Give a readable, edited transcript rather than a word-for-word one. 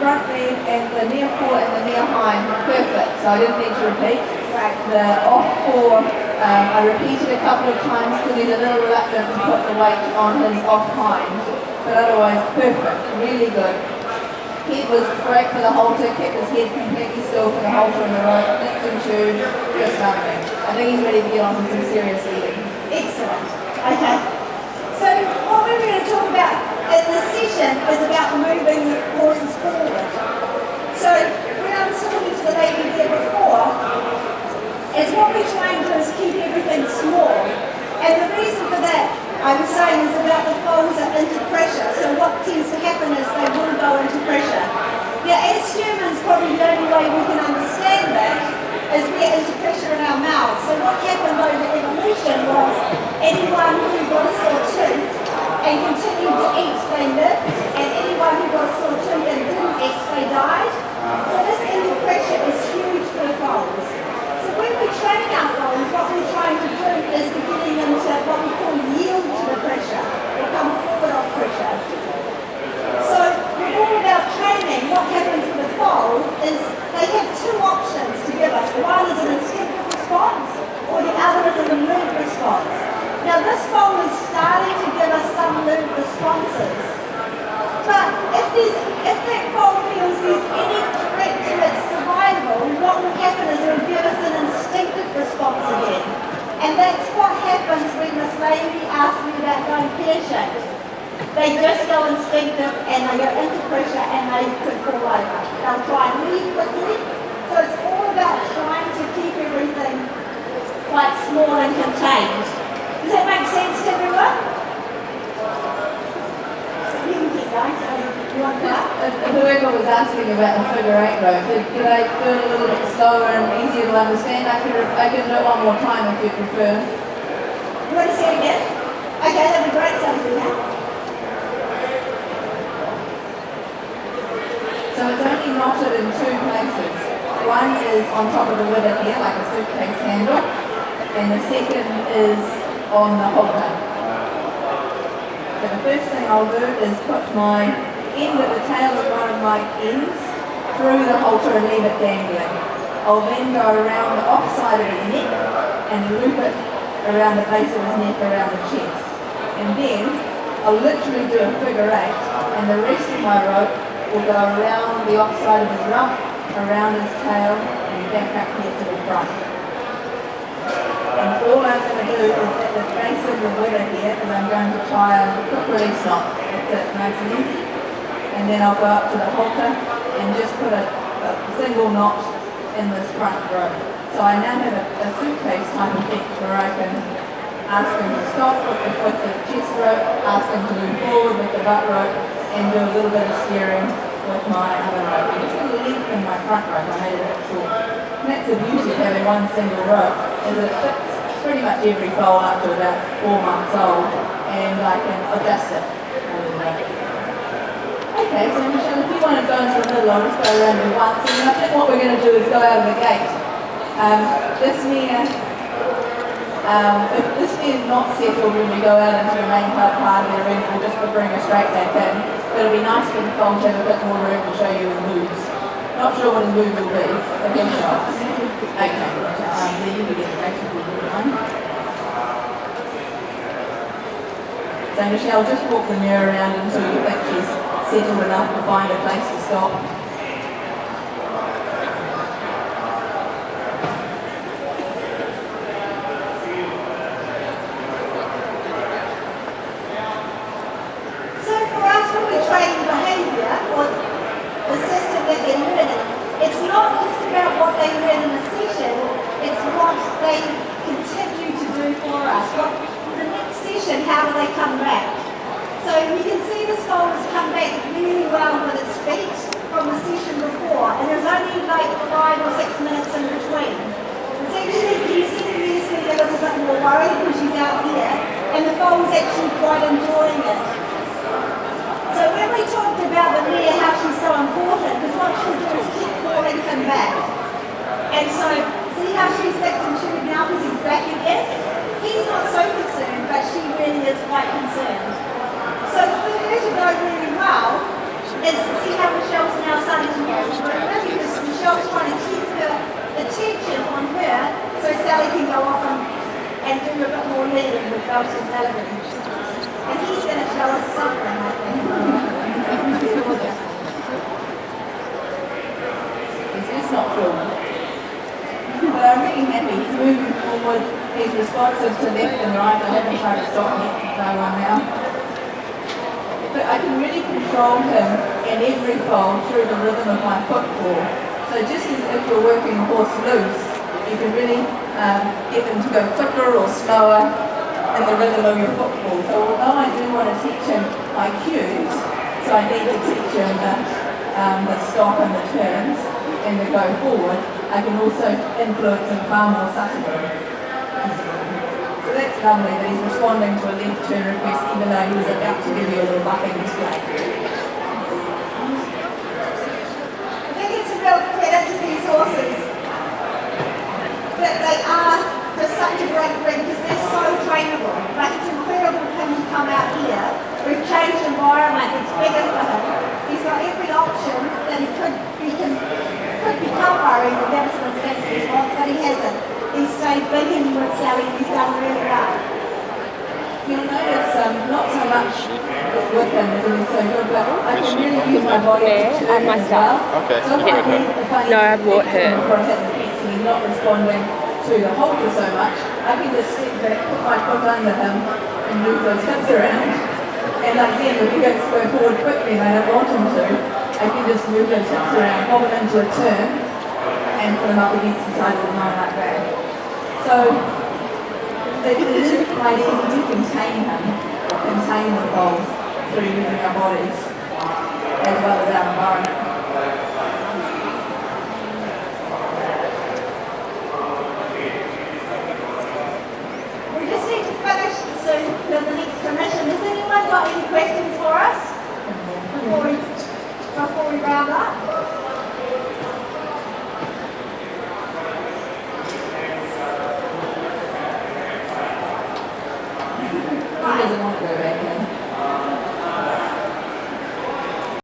front leg and the near fore and the near hind were perfect, so I didn't need to repeat. Right. The off fore, I repeated a couple of times because he's a little reluctant to put the weight on his off hind, but otherwise perfect, really good. Head was great for the halter, kept his head completely still for the halter and the rope, licked and chewed, just something. I think he's ready to get on to some serious eating. Excellent. Okay. So what we're going to talk about in this session is about moving the horses forward. So when I was talking to the lady there before, is what we're trying to do is keep everything small. And the reason for that, I was saying, is about the foals are into pressure. So what tends to happen is they will go into pressure. Now as humans, probably the only way we can understand that is we're into pressure in our mouths. So what happened over evolution was anyone who got a sore tooth and continued to eat, they lived, and anyone who got a sore tooth and didn't eat, they died. So this into pressure is huge for the foals. So when we train our foals, what we're trying to do is we're getting into what we call yield to the pressure, or come forward off pressure. So with all of our training, what happens with the foal is they have two options to give us. One is an instinctive response, or the other is an alert response. Now this foal is starting to give us some alert responses. But if that foal feels there's any threat to its survival, what will happen is it will give us an instinctive response again. And that's what happens when this lady asked me about going pear-shaped. They just go instinctive and they go into pressure and they could fall over. They'll try and leave quickly. So it's all about trying to keep everything quite small and contained. Does that make sense to everyone? You can keep going, so you want that? Whoever was asking about the figure 8 rope, did I do it a little bit slower and easier to understand? I can do it one more time if you prefer. You want to see it again? Okay, that'd be great, so I'll do that. So it's only knotted in two places. One is on top of the wither here, like a suitcase handle, and the second is on the halter. So the first thing I'll do is put my end of the tail of one of my ends through the halter and leave it dangling. I'll then go around the off side of his neck and loop it around the base of his neck, around the chest. And then I'll literally do a figure 8, and the rest of my rope will go around the off side of his rump, around his tail, and back up here to the front. And all I'm going to do is at the base of the wither here is I'm going to tie a quick release knot. That's it, nice and easy. And then I'll go up to the halter and just put a single knot in this front rope. So I now have a suitcase type effect where I can ask him to stop with the chest rope, ask him to move forward with the butt rope, and do a little bit of steering with my other rope. I'm just going to lengthen my front rope, I made it a bit short. And that's the beauty of having one single rope, is it fits pretty much every foal up to about 4 months old, and I can adjust it. Okay, so Michelle, if you want to go into the middle, I'll just go around you once, and I think what we're going to do is go out of the gate. This mare, if this mare is not settled when we go out into the main part of the arena, we'll just bring her straight back in. But it'll be nice for the foal to have a bit more room to show you his moves. Not sure what his moves will be, but he'll show us. Okay, there you can get the gate if you do one. So Michelle, just walk the mare around until you think she's settled enough to find a place to stop. How do they come back? So you can see this foal has come back really well with its feet from the session before, and there's only like 5 or 6 minutes in between. It's actually, you see the mare's getting a little bit more worried because she's out here, and the foal's actually quite enjoying it. So when we talked about the mare, how she's so important, because what she'll do is keep calling him back. And so, see how she's licked and chewed now because he's back again? He's not so concerned, but she really is quite concerned. So for her to go really well is Michelle's now starting to move further because Michelle's trying to keep her attention on her so Sally can go off and do a bit more leading with Belstone Melody. And he's going to show us something, I think. It's not cool. But I'm really happy. He's moving forward. He's responsive to left and right. I haven't tried to stop him no one now. But I can really control him in every foal through the rhythm of my footfall. So just as if you're working a horse loose, you can really get them to go quicker or slower in the rhythm of your footfall. So although I do want to teach him my cues, so I need to teach him the stop and the turns and the go forward, I can also influence him far more subtly. So that's lovely that he's responding to a left turn request even though he was about to give you a little bucking display. I think it's a real credit to these horses that they are just such a great breed because they're so trainable. Like it's incredible for him to come out here. We've changed environment, it's bigger for him. He's got every option that he could become worried with absolute safety response, but he hasn't. He's stayed big in with Sally and he's done really well. You'll notice not so much with him that he's so good, but I can really use my body to turn as well. Okay. So if I No, I bought her. Before I hit the fence and he's not responding to the halter so much, I can just step back, put my foot under him and move those hips around. And like then, if he goes to go forward quickly and I don't want him to, I can just move those hips around, bob him into a turn and put him up against the side of the line like that. So it is quite easy to contain the foals through using our bodies as well as our environment.